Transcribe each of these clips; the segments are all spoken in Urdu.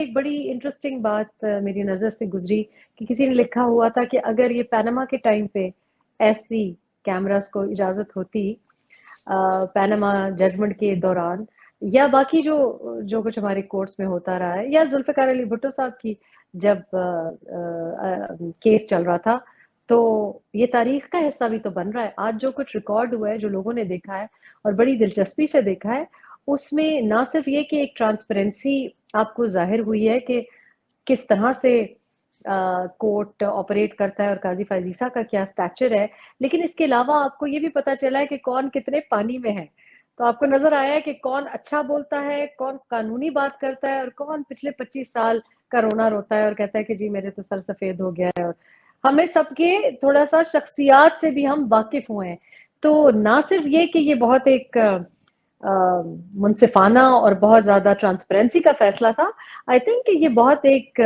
ایک بڑی انٹرسٹنگ بات میری نظر سے گزری کہ کسی نے لکھا ہوا تھا کہ اگر یہ پیناما کے ٹائم پہ ایسی کیمراز کو اجازت ہوتی پیناما ججمنٹ کے دوران، یا باقی جو کچھ ہمارے کورٹس میں ہوتا رہا ہے، یا ذوالفقار علی بھٹو صاحب کی جب کیس چل رہا تھا، تو یہ تاریخ کا حصہ بھی تو بن رہا ہے. آج جو کچھ ریکارڈ ہوا ہے، جو لوگوں نے دیکھا ہے اور بڑی دلچسپی سے دیکھا ہے، اس میں نہ صرف یہ کہ ایک ٹرانسپیرنسی آپ کو ظاہر ہوئی ہے کہ کس طرح سے کورٹ آپریٹ کرتا ہے اور قاضی فائز عیسیٰ کا کیا سٹیچر ہے، لیکن اس کے علاوہ آپ کو یہ بھی پتا چلا ہے کہ کون کتنے پانی میں ہے. تو آپ کو نظر آیا ہے کہ کون اچھا بولتا ہے، کون قانونی بات کرتا ہے، اور کون پچھلے 25 سال کا رونا روتا ہے اور کہتا ہے کہ جی میرے تو سر سفید ہو گیا ہے. اور ہمیں سب کے تھوڑا سا شخصیات سے بھی ہم واقف ہوئے ہیں. تو نہ صرف یہ کہ یہ بہت ایک منصفانہ اور بہت زیادہ ٹرانسپیرنسی کا فیصلہ تھا، آئی تھنک کہ یہ بہت ایک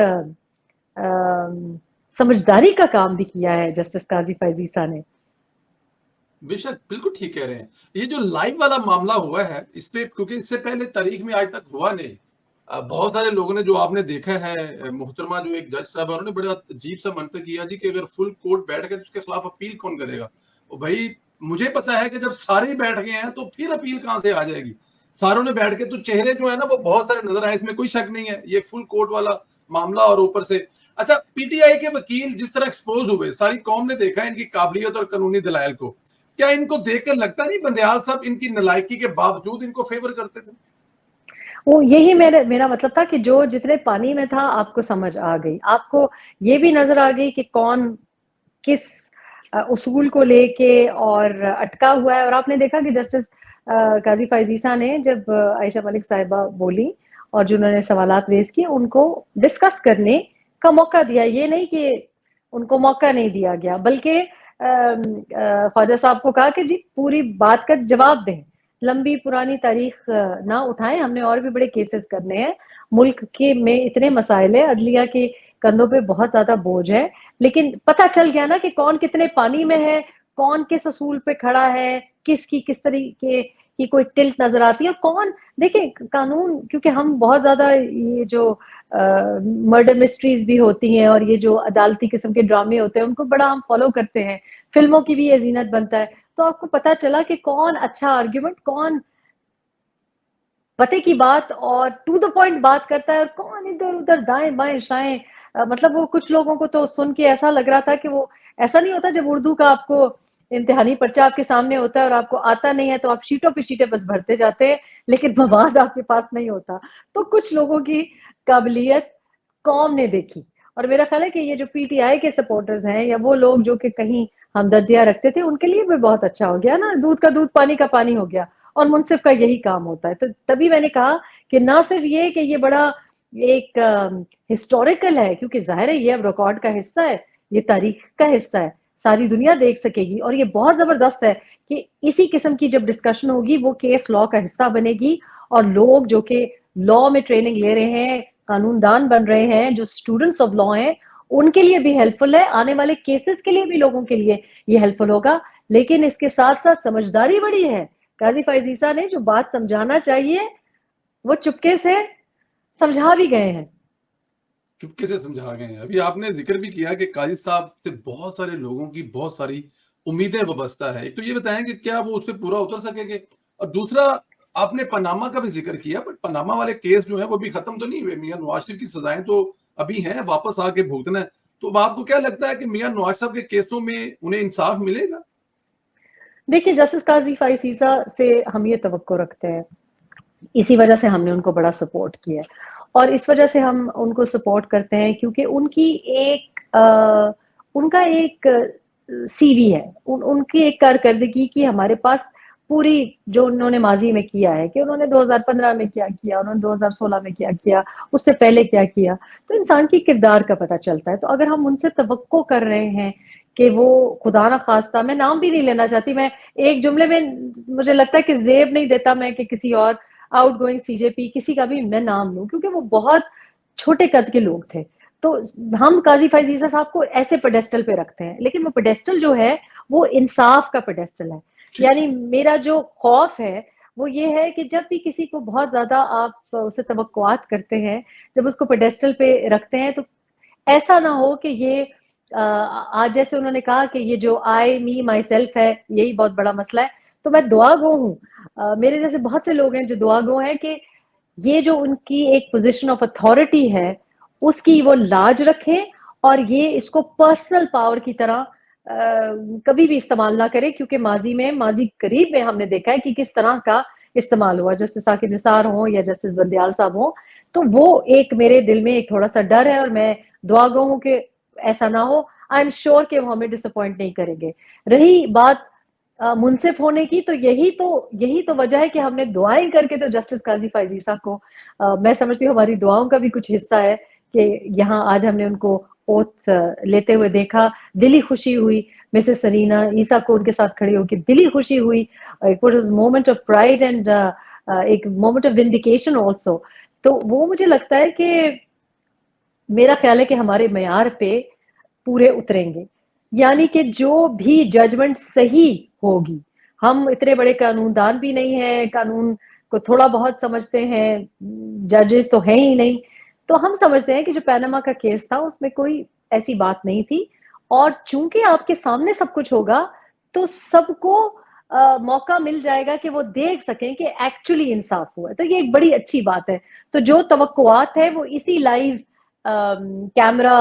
سمجھداری کا کام بھی کیا ہے جسٹس قاضی فائز عیسیٰ نے. بے شک بالکل ٹھیک کہہ رہے ہیں. یہ جو لائیو والا معاملہ ہوا ہے اس پہ، کیونکہ اس سے پہلے تاریخ میں آج تک ہوا نہیں. بہت سارے لوگوں نے جو آپ نے دیکھا ہے، محترمہ جو ایک جج صاحب ہے، انہوں نے بڑا عجیب سا منطق کیا جی کہ اگر فل کورٹ بیٹھ گئے تو اس کے خلاف اپیل کون کرے گا. بھائی مجھے پتا ہے کہ جب سارے بیٹھ گئے ہیں تو پھر اپیل کہاں سے آ جائے گی. ساروں نے بیٹھ کے تو چہرے جو ہے نا وہ بہت سارے نظر آئے، اس میں کوئی شک نہیں ہے. یہ فل کورٹ والا معاملہ اور اوپر سے اچھا پی ٹی آئی کے وکیل جس طرح ایکسپوز ہوئے، ساری قوم نے دیکھا ان کی قابلیت اور قانونی دلائل کو. کیا ان کو دیکھ کر لگتا نہیں بندیال صاحب ان کی نالائکی کے باوجود ان کو فیور کرتے تھے؟ وہ یہی میرا مطلب تھا کہ جو جتنے پانی میں تھا آپ کو سمجھ آ گئی، آپ کو یہ بھی نظر آ گئی کہ کون کس اصول کو لے کے اور اٹکا ہوا ہے. اور آپ نے دیکھا کہ جسٹس قاضی فائز عیسیٰ نے جب عائشہ ملک صاحبہ بولی اور جنہوں نے سوالات ریز کیے ان کو ڈسکس کرنے کا موقع دیا. یہ نہیں کہ ان کو موقع نہیں دیا گیا، بلکہ خواجہ صاحب کو کہا کہ جی پوری بات کا جواب دیں، لمبی پرانی تاریخ نہ اٹھائیں، ہم نے اور بھی بڑے کیسز کرنے ہیں. ملک کے میں اتنے مسائل ہیں، عدلیہ کے کندھوں پہ بہت زیادہ بوجھ ہے. لیکن پتہ چل گیا نا کہ کون کتنے پانی میں ہے، کون کس اصول پہ کھڑا ہے، کس کی کس طریقے کی کوئی ٹلٹ نظر آتی ہے. کون دیکھیں قانون، کیونکہ ہم بہت زیادہ یہ جو مرڈر مسٹریز بھی ہوتی ہیں اور یہ جو عدالتی قسم کے ڈرامے ہوتے ہیں ان کو بڑا ہم فالو کرتے ہیں، فلموں کی بھی یہ زینت بنتا ہے. تو آپ کو پتا چلا کہ کون اچھا آرگیومنٹ، کون پتے کی بات اور ٹو دا پوائنٹ بات کرتا ہے، اور کون ادھر ادھر دائیں بائیں شائیں. مطلب وہ کچھ لوگوں کو تو سن کے ایسا لگ رہا تھا کہ وہ ایسا نہیں ہوتا جب اردو کا آپ کو امتحانی پرچہ آپ کے سامنے ہوتا ہے اور آپ کو آتا نہیں ہے تو آپ شیٹوں پہ شیٹیں بس بھرتے جاتے ہیں، لیکن مواد آپ کے پاس نہیں ہوتا. تو کچھ لوگوں کی قابلیت قوم نے دیکھی. اور میرا خیال ہے کہ یہ جو پی ٹی آئی کے سپورٹرز ہیں یا وہ لوگ جو کہ کہیں ہمدردیاں رکھتے تھے ان کے لیے بھی بہت اچھا ہو گیا نا، دودھ کا دودھ پانی کا پانی ہو گیا. اور منصف کا یہی کام ہوتا ہے. تو تبھی میں نے کہا کہ نہ صرف یہ کہ یہ بڑا ایک ہسٹوریکل ہے، کیونکہ ظاہر ہے یہ اب ریکارڈ کا حصہ ہے، یہ تاریخ کا حصہ ہے، ساری دنیا دیکھ سکے گی. اور یہ بہت زبردست ہے کہ اسی قسم کی جب ڈسکشن ہوگی وہ کیس لا کا حصہ بنے گی، اور لوگ جو کہ لا میں ٹریننگ لے رہے ہیں، قانون دان بن رہے ہیں، جو اسٹوڈنٹس آف لا ہیں، ان کے لیے بھی ہیلپ فل ہے. آنے والے کیسز کے لیے بھی لوگوں کے لیے یہ ہیلپ فل ہوگا. لیکن اس کے ساتھ ساتھ سمجھداری بڑی ہے. قاضی فائز عیسیٰ نے جو بات سمجھانا چاہیے وہ چپکے سے سمجھا بھی گئے ہیں، چپکے سے سمجھا گئے ہیں. ابھی آپ نے ذکر بھی کیا کہ قاضی صاحب سے بہت سارے لوگوں کی بہت ساری امیدیں وابستہ ہے. ایک تو یہ بتائیں کہ کیا وہ اس پہ پورا اتر سکیں گے، اور دوسرا آپ نے پاناما کا بھی ذکر کیا، بٹ پاناما والے کیس جو ہیں وہ بھی ختم تو نہیں ہوئے. میاں نواز شریف کی سزائیں تو ابھی ہیں، واپس آ کے بھگتنا ہے. تو آپ کو کیا لگتا ہے کہ میاں نواز صاحب کے کیسوں میں انہیں انصاف ملے گا؟ دیکھیے جسٹس قاضی فائز عیسیٰ سے ہم یہ توقع رکھتے ہیں، اسی وجہ سے ہم نے ان کو بڑا سپورٹ کیا، اور اس وجہ سے ہم ان کو سپورٹ کرتے ہیں کیونکہ ان کا ایک سی وی ہے، ان کی ایک کارکردگی کی ہمارے پاس پوری، جو انہوں نے ماضی میں کیا ہے، کہ انہوں نے 2015 میں کیا کیا، انہوں نے 2016 میں کیا کیا، اس سے پہلے کیا کیا. تو انسان کی کردار کا پتہ چلتا ہے. تو اگر ہم ان سے توقع کر رہے ہیں کہ وہ خدا نہ خواستہ، میں نام بھی نہیں لینا چاہتی، میں ایک جملے میں مجھے لگتا ہے کہ زیب نہیں دیتا میں کہ کسی اور آؤٹ گوئنگ سی جے پی کسی کا بھی میں نام لوں، کیونکہ وہ بہت چھوٹے قد کے لوگ تھے. تو ہم قاضی فائز عیسیٰ صاحب کو ایسے پیڈیسٹل پہ رکھتے ہیں، لیکن وہ پیڈیسٹل جو ہے وہ انصاف کا پیڈیسٹل ہے. یعنی میرا جو خوف ہے وہ یہ ہے کہ جب بھی کسی کو بہت زیادہ آپ اسے توقعات کرتے ہیں، جب اس کو پیڈسٹل پہ رکھتے ہیں، تو ایسا نہ ہو کہ یہ آج جیسے انہوں نے کہا کہ یہ جو آئی می مائی سیلف ہے، یہی بہت بڑا مسئلہ ہے. تو میں دعا گو ہوں، میرے جیسے بہت سے لوگ ہیں جو دعا گو ہیں کہ یہ جو ان کی ایک پوزیشن آف اتھارٹی ہے اس کی وہ لاج رکھیں، اور یہ اس کو پرسنل پاور کی طرح کبھی بھی استعمال نہ کرے، کیونکہ ماضی قریب میں ہم نے دیکھا ہے کہ کس طرح کا استعمال ہوا، جسٹس ثاقب نثار ہوں یا جسٹس بندیال صاحب ہوں. تو وہ ایک میرے دل میں ایک تھوڑا سا ڈر ہے، اور میں دعا گو ہوں کہ ایسا نہ ہو. آئی ایم شیور کہ وہ ہمیں ڈس اپوائنٹ نہیں کریں گے. رہی بات منصف ہونے کی، تو یہی تو وجہ ہے کہ ہم نے دعائیں کر کے تو جسٹس قاضی فائز عیسیٰ کو میں سمجھتی ہوں ہماری دعاؤں کا بھی کچھ حصہ ہے کہ یہاں آج ہم نے ان کو اوتھ لیتے ہوئے دیکھا. دلی خوشی ہوئی مسز سرینا عیسیٰ کو ان کے ساتھ کھڑی ہو کے، دلی خوشی ہوئی. It was moment of pride and ایک مومنٹ آف ونڈیکیشن آلسو. تو وہ مجھے لگتا ہے کہ میرا خیال ہے کہ ہمارے معیار پہ پورے اتریں گے، یعنی کہ جو بھی ججمنٹ صحیح ہوگی. ہم اتنے بڑے قانون دان بھی نہیں ہیں، قانون کو تھوڑا بہت سمجھتے ہیں، ججز تو ہیں ہی نہیں. تو ہم سمجھتے ہیں کہ جو پیناما کا کیس تھا اس میں کوئی ایسی بات نہیں تھی، اور چونکہ آپ کے سامنے سب کچھ ہوگا تو سب کو موقع مل جائے گا کہ وہ دیکھ سکیں کہ ایکچولی انصاف ہوا ہے. تو یہ ایک بڑی اچھی بات ہے. تو جو توقعات ہے وہ اسی لائیو کیمرہ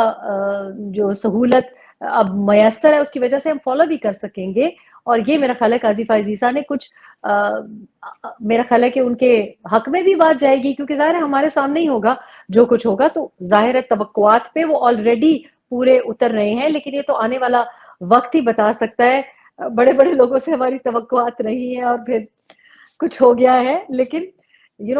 جو سہولت اب میسر ہے اس کی وجہ سے ہم فالو بھی کر سکیں گے. اور یہ میرا خیال ہے قاضی فائز عیسیٰ نے کچھ میرا خیال ہے کہ ان کے حق میں بھی بات جائے گی، کیونکہ ظاہر ہے ہمارے سامنے ہی ہوگا جو کچھ ہوگا. تو ظاہر ہے توقعات پہ وہ آلریڈی پورے اتر رہے ہیں، لیکن یہ تو آنے والا وقت ہی بتا سکتا ہے. بڑے بڑے لوگوں سے ہماری توقعات رہی ہیں اور پھر کچھ ہو گیا ہے، لیکن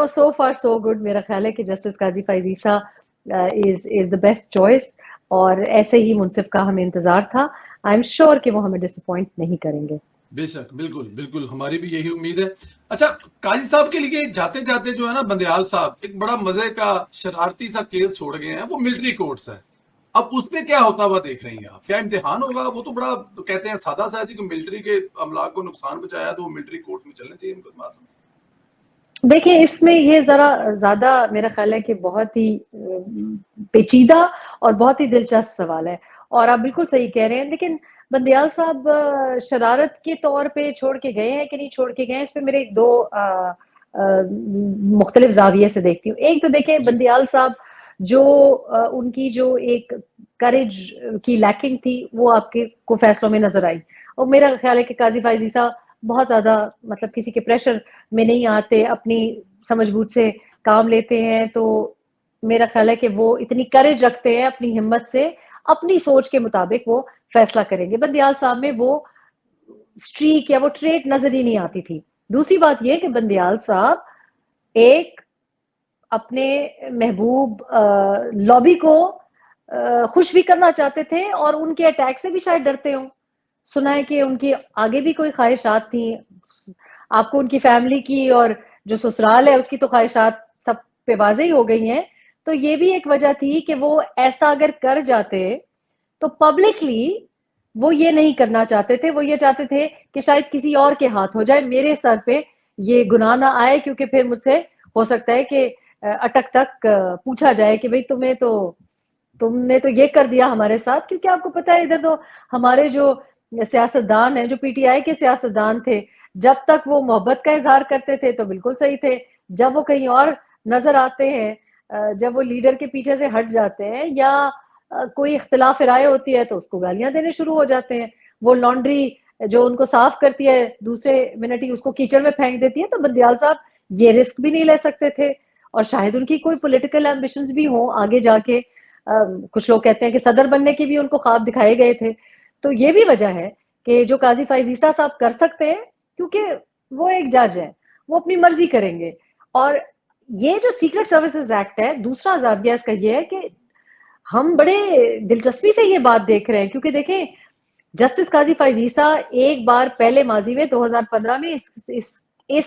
سو فار سو گڈ. میرا خیال ہے کہ justice Qazi Faez Isa is the best choice، اور ایسے ہی منصف کا ہمیں انتظار تھا. آئی ایم شیور کہ وہ ہمیں ڈس اپوائنٹ نہیں کریں گے. بے شک، بالکل بالکل، ہماری بھی یہی امید ہے. اچھا، قاضی صاحب کے لیے جاتے جاتے جو ہے نا بندیال صاحب ایک بڑا مزے کا شرارتی سا کیس چھوڑ گئے ہیں، وہ ملٹری کورٹس ہے. اب اس پہ کیا ہوتا ہوا دیکھ رہی ہیں آپ؟ کیا امتحان ہوگا؟ وہ تو بڑا کہتے ہیں سادہ سا جی کہ ملٹری کے املاک کو نقصان پہنچایا تو وہ ملٹری کورٹ میں چلنے چاہیے مقدمات. دیکھیں اس میں یہ ذرا زیادہ میرا خیال ہے کہ بہت ہی پیچیدہ اور بہت ہی دلچسپ سوال ہے، اور آپ بالکل صحیح کہہ رہے ہیں. لیکن بندیال صاحب شرارت کے طور پہ چھوڑ کے گئے ہیں کہ نہیں چھوڑ کے گئے ہیں، اس پہ میرے دو مختلف زاویے سے دیکھتی ہوں. ایک تو دیکھیں بندیال صاحب جو ان کی جو ایک کریج کی لیکنگ تھی وہ آپ کے کو فیصلوں میں نظر آئی. اور میرا خیال ہے کہ قاضی فائز عیسیٰ بہت زیادہ مطلب کسی کے پریشر میں نہیں آتے، اپنی سمجھ بوجھ سے کام لیتے ہیں. تو میرا خیال ہے کہ وہ اتنی کریج رکھتے ہیں اپنی ہمت سے، اپنی سوچ کے مطابق وہ فیصلہ کریں گے. بندیال صاحب میں وہ سٹریک یا وہ ٹریٹ نظر ہی نہیں آتی تھی. دوسری بات یہ کہ بندیال صاحب ایک اپنے محبوب لابی کو خوش بھی کرنا چاہتے تھے، اور ان کے اٹیک سے بھی شاید ڈرتے ہوں. سنا ہے کہ ان کی آگے بھی کوئی خواہشات تھیں. آپ کو ان کی فیملی کی اور جو سسرال ہے اس کی تو خواہشات سب پہ واضح ہی ہو گئی ہیں. تو یہ بھی ایک وجہ تھی کہ وہ ایسا اگر کر جاتے تو پبلکلی وہ یہ نہیں کرنا چاہتے تھے. وہ یہ چاہتے تھے کہ شاید کسی اور کے ہاتھ ہو جائے، میرے سر پہ یہ گناہ نہ آئے، کیونکہ پھر مجھ سے ہو سکتا ہے کہ اٹک تک پوچھا جائے کہ بھئی تم نے تو یہ کر دیا ہمارے ساتھ. کیونکہ آپ کو پتہ ہے ادھر تو ہمارے جو سیاستدان ہیں، جو پی ٹی آئی کے سیاستدان تھے، جب تک وہ محبت کا اظہار کرتے تھے تو بالکل صحیح تھے. جب وہ کہیں اور نظر آتے ہیں، جب وہ لیڈر کے پیچھے سے ہٹ جاتے ہیں یا کوئی اختلاف رائے ہوتی ہے تو اس کو گالیاں دینے شروع ہو جاتے ہیں. وہ لانڈری جو ان کو صاف کرتی ہے دوسرے منٹ ہی اس کو کیچڑ میں پھینک دیتی ہے. تو بندیال صاحب یہ رسک بھی نہیں لے سکتے تھے، اور شاید ان کی کوئی پولیٹیکل ایمبیشنز بھی ہوں آگے جا کے. کچھ لوگ کہتے ہیں کہ صدر بننے کی بھی ان کو خواب دکھائے گئے تھے. تو یہ بھی وجہ ہے کہ جو قاضی فائز عیسیٰ صاحب کر سکتے ہیں، کیونکہ وہ ایک جج ہے، وہ اپنی مرضی کریں گے. اور یہ جو سیکرٹ سروسز ایکٹ ہے، دوسرا زاویہ اس کا یہ ہے کہ ہم بڑے دلچسپی سے یہ بات دیکھ رہے ہیں، کیونکہ دیکھیں جسٹس قاضی فائز عیسیٰ ایک بار پہلے ماضی میں 2015 میں اس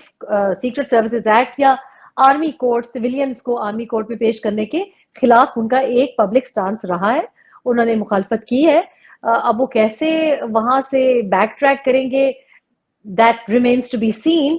سیکرٹ سروسز ایکٹ یا آرمی کورٹ سویلینز کو آرمی کورٹ میں پیش کرنے کے خلاف ان کا ایک پبلک سٹانس رہا ہے. انہوں نے مخالفت کی ہے. اب وہ کیسے وہاں سے بیک ٹریک کریں گے، that remains to be seen.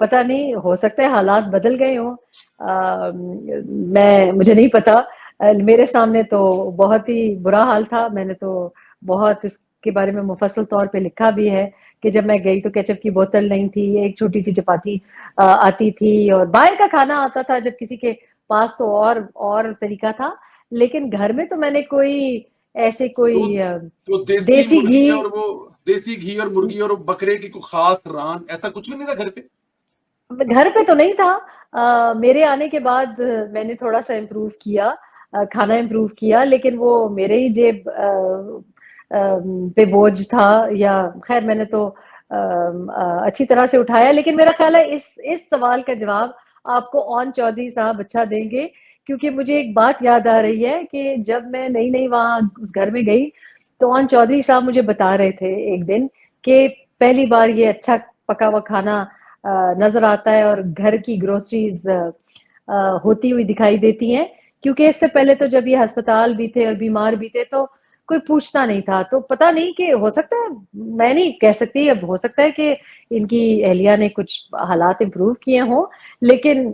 پتہ نہیں، ہو سکتا ہے حالات بدل گئے ہوں، مجھے نہیں پتا. میرے سامنے تو بہت ہی برا حال تھا. میں نے تو بہت اس کے بارے میں مفصل طور پہ لکھا بھی ہے کہ جب میں گئی تو کیچپ کی بوتل نہیں تھی، ایک چھوٹی سی چپاتی آتی تھی، اور باہر کا کھانا آتا تھا جب کسی کے پاس تو اور طریقہ تھا. لیکن گھر میں تو میں نے کوئی ایسے کوئی وہ دیسی دیسی مرغی گھی، اور وہ دیسی گھی اور مرغی اور بکرے کی کوئی خاص ران ایسا کچھ بھی نہیں تھا گھر پہ؟ گھر پہ تو نہیں تھا. میرے آنے کے بعد میں نے تھوڑا سا امپروو کیا، کھانا امپروو کیا، لیکن وہ میرے ہی جیب پہ بوجھ تھا، یا خیر میں نے تو اچھی طرح سے اٹھایا. لیکن میرا خیال ہے اس سوال کا جواب آپ کو اون چودھری صاحب اچھا دیں گے، کیونکہ مجھے ایک بات یاد آ رہی ہے کہ جب میں نئی وہاں اس گھر میں گئی تو اون چودھری صاحب مجھے بتا رہے تھے ایک دن کہ پہلی بار یہ اچھا پکا ہوا کھانا نظر آتا ہے اور گھر کی گروسریز ہوتی ہوئی دکھائی دیتی ہیں. کیونکہ اس سے پہلے تو جب یہ ہسپتال بھی تھے اور بیمار بھی تھے تو کوئی پوچھتا نہیں تھا. تو پتہ نہیں کہ ہو سکتا ہے، میں نہیں کہہ سکتی، اب ہو سکتا ہے کہ ان کی اہلیہ نے کچھ حالات امپروو کیے ہوں، لیکن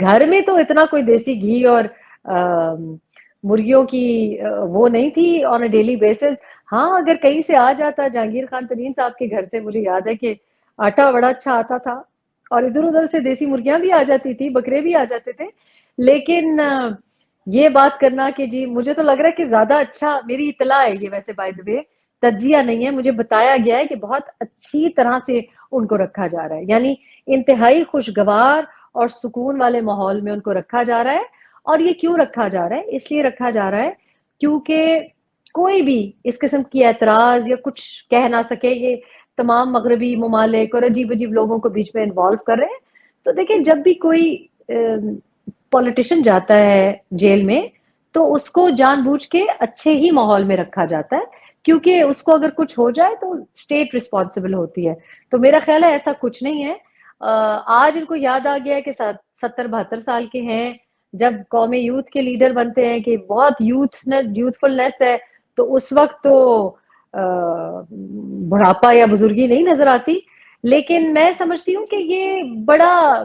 گھر میں تو اتنا کوئی دیسی گھی اور مرغیوں کی وہ نہیں تھی آن اے ڈیلی بیسس. ہاں اگر کہیں سے آ جاتا جہانگیر خان ترین صاحب کے گھر سے، مجھے یاد ہے کہ آٹا بڑا اچھا آتا تھا اور ادھر ادھر سے دیسی مرغیاں بھی آ جاتی تھی، بکرے بھی آ جاتے تھے. لیکن یہ بات کرنا کہ جی مجھے تو لگ رہا ہے کہ زیادہ اچھا، میری اطلاع ہے یہ ویسے بائی دی وے، تجزیہ نہیں ہے، مجھے بتایا گیا ہے کہ بہت اچھی طرح سے ان کو رکھا جا رہا ہے، یعنی انتہائی خوشگوار اور سکون والے ماحول میں ان کو رکھا جا رہا ہے. اور یہ کیوں رکھا جا رہا ہے؟ اس لیے رکھا جا رہا ہے کیونکہ کوئی بھی اس قسم کی اعتراض یا کچھ کہہ نہ سکے. یہ تمام مغربی ممالک اور عجیب عجیب لوگوں کو بیچ میں انوالو کر رہے ہیں. تو دیکھیں جب بھی کوئی پولیٹیشین جاتا ہے جیل میں تو اس کو جان بوجھ کے اچھے ہی ماحول میں رکھا جاتا ہے، کیونکہ اس کو اگر کچھ ہو جائے تو اسٹیٹ رسپانسبل ہوتی ہے. تو میرا خیال ہے ایسا کچھ نہیں ہے. آج ان کو یاد آ گیا ہے کہ 70-72 سال کے ہیں، جب قومی یوتھ کے لیڈر بنتے ہیں کہ بہت یوتھفلنس ہے، تو اس وقت تو بڑھاپا یا بزرگی نہیں نظر آتی. لیکن میں سمجھتی ہوں کہ یہ بڑا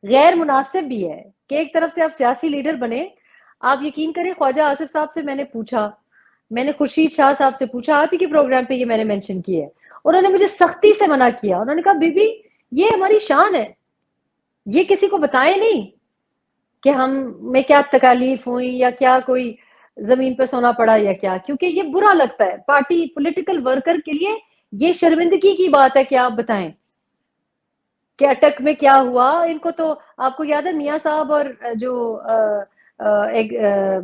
غیر مناسب بھی ہے کہ ایک طرف سے آپ سیاسی لیڈر بنے. آپ یقین کریں خواجہ آصف صاحب سے میں نے پوچھا، میں نے خورشید شاہ صاحب سے پوچھا، آپ ہی کے پروگرام پہ یہ میں نے مینشن کی ہے، انہوں نے مجھے سختی سے منع کیا. انہوں نے کہا بی بی یہ ہماری شان ہے، یہ کسی کو بتائیں نہیں کہ ہم میں کیا تکالیف ہوئی یا کیا کوئی زمین پہ سونا پڑا یا کیا، کیونکہ یہ برا لگتا ہے پارٹی پولیٹیکل ورکر کے لیے. یہ شرمندگی کی بات ہے کہ آپ بتائیں کہ اٹک میں کیا ہوا. ان کو تو آپ کو یاد ہے میاں صاحب اور جو ایک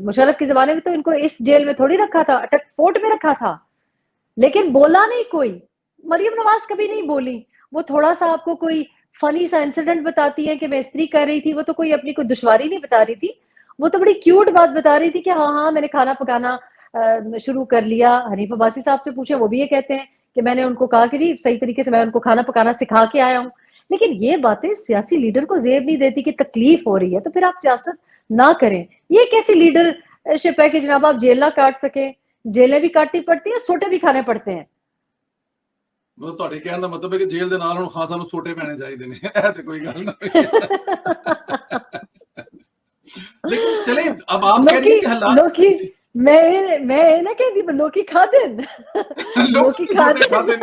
مشرف کے زمانے میں تو ان کو اس جیل میں تھوڑی رکھا تھا، اٹک فورٹ میں رکھا تھا، لیکن بولا نہیں کوئی. مریم نواز کبھی نہیں بولی. وہ تھوڑا سا آپ کو کوئی فنی سا انسیڈنٹ بتاتی ہے کہ میں استری کر رہی تھی، وہ تو کوئی اپنی کوئی دشواری نہیں بتا رہی تھی، وہ تو بڑی کیوٹ بات بتا رہی تھی کہ ہاں میں نے کھانا پکانا شروع کر لیا. حنیف عباسی صاحب سے پوچھیں، وہ بھی یہ کہتے ہیں کہ میں نے ان کو کہا کہ جی صحیح طریقے سے میں ان کو کھانا پکانا سکھا کے آیا ہوں. لیکن یہ باتیں سیاسی لیڈر کو زیب نہیں دیتی کہ تکلیف ہو رہی ہے تو پھر آپ سیاست نہ کریں. یہ کیسی لیڈر شپ ہے کہ جناب آپ جیل نہ کاٹ سکیں؟ جیلیں بھی کاٹنی پڑتی ہیں، سوٹے بھی کھانے پڑتے ہیں. ਤੁਹਾਡੇ ਕਹਿਣ ਦਾ ਮਤਲਬ ਹੈ ਕਿ ਜੇਲ੍ਹ ਦੇ ਨਾਲ ਹੁਣ ਖਾਸਾਂ ਨੂੰ ਸੋਟੇ ਪੈਣੇ ਚਾਹੀਦੇ ਨੇ, ਇਹ ਤੇ ਕੋਈ ਗੱਲ ਨਹੀਂ. لیکن چلیں اب آپ کہہ رہی ہیں کہ لوکی حالات میں نہ کہتی لوکی کھا دین لوکی کھا دین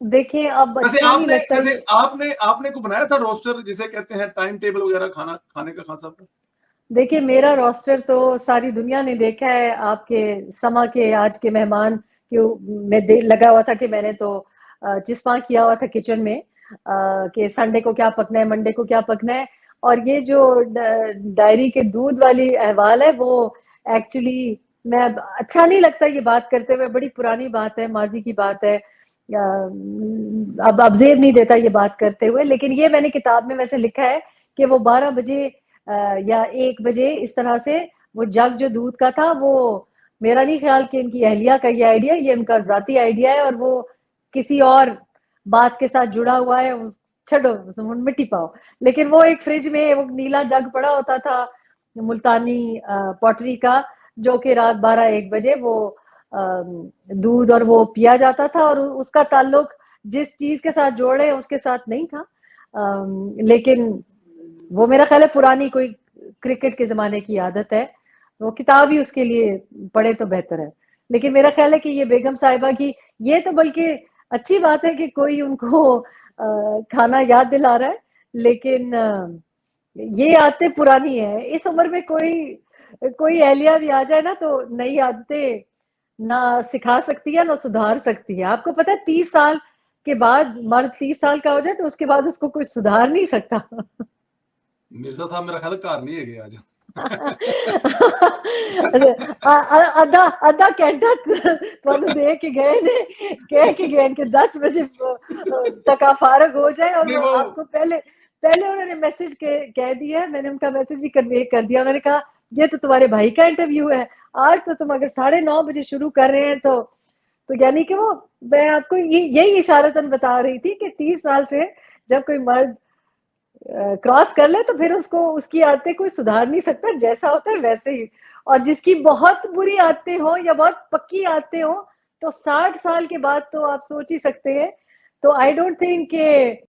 دیکھیں اب اچھا نہیں لگتا ویسے آپ نے کو بنایا تھا روسٹر جسے کہتے ہیں ٹائم ٹیبل وغیرہ کھانے کا خان صاحب کا؟ دیکھیں میرا روسٹر تو ساری دنیا نے دیکھا ہے. آپ کے سما کے آج کے مہمان میں لگا ہوا تھا کہ میں نے تو چسپاں کیا ہوا تھا کچن میں کہ سنڈے کو کیا پکنا ہے، منڈے کو کیا پکنا ہے. اور یہ جو ڈائری کے دودھ والی احوال ہے وہ ایکچولی میں اچھا نہیں لگتا یہ بات کرتے ہوئے، بڑی پرانی بات ہے، ماضی کی بات ہے، اب زیب نہیں دیتا یہ بات کرتے ہوئے. لیکن یہ میں نے کتاب میں ویسے لکھا ہے کہ وہ 12 بجے یا 1 بجے اس طرح سے وہ جگ جو دودھ کا تھا وہ میرا نہیں خیال کہ ان کی اہلیہ کا یہ آئیڈیا، یہ ان کا ذاتی آئیڈیا ہے اور وہ کسی اور بات کے ساتھ جڑا ہوا ہے، چھڈو مٹی پاؤ. لیکن وہ ایک فریج میں وہ نیلا جگ پڑا ہوتا تھا ملتانی پوٹری کا، جو کہ رات 12-1 بجے وہ دودھ اور وہ پیا جاتا تھا، اور اس کا تعلق جس چیز کے ساتھ جوڑ رہے ہیں اس کے ساتھ نہیں تھا. لیکن وہ میرا خیال ہے پرانی کوئی کرکٹ کے زمانے کی عادت ہے، وہ کتاب ہی اس کے لیے پڑھے تو بہتر ہے. لیکن میرا خیال ہے کہ یہ بیگم صاحبہ کی یہ تو بلکہ اچھی بات ہے کہ کوئی ان کو کھانا یاد دلا رہا ہے، لیکن یہ عادتیں پرانی ہیں. اس عمر میں کوئی اہلیہ بھی آ جائے نا تو نئی عادتیں نہ سکھا سکتی ہے نہ سدھار سکتی ہے. آپ کو پتہ ہے 30 سال کے بعد مرد 30 سال کا ہو جائے تو اس کے بعد اس کو کوئی سدھار نہیں سکتا. مرزا صاحب میرا خیال ہے گھر نہیں ہے گیا آج. ادھا گھنٹہ تھانوں دے کے گئے نے، کہہ کے گئے کہ 10 بجے تک آپ فارغ ہو جائے، اور نہیں وہ وہ آپ کو پہلے انہوں نے میسج کہہ دیا ہے. میں نے ان کا میسج بھی کنوے کر دیا. انہوں نے کہا یہ تو تمہارے بھائی کا انٹرویو ہے آج، تو تم اگر 9:30 بجے شروع کر رہے ہیں تو یعنی کہ وہ میں آپ کو یہی اشارتاً بتا رہی تھی کہ 30 سال سے جب کوئی مرد کراس کر لے تو پھر اس کی عادتیں کوئی سدھار نہیں سکتا، جیسا ہوتا ہے ویسے ہی. اور جس کی بہت بری عادتیں ہوں یا بہت پکی عادتیں ہوں تو 60 سال کے بعد تو آپ سوچ ہی سکتے ہیں. تو آئی ڈونٹ تھنک کہ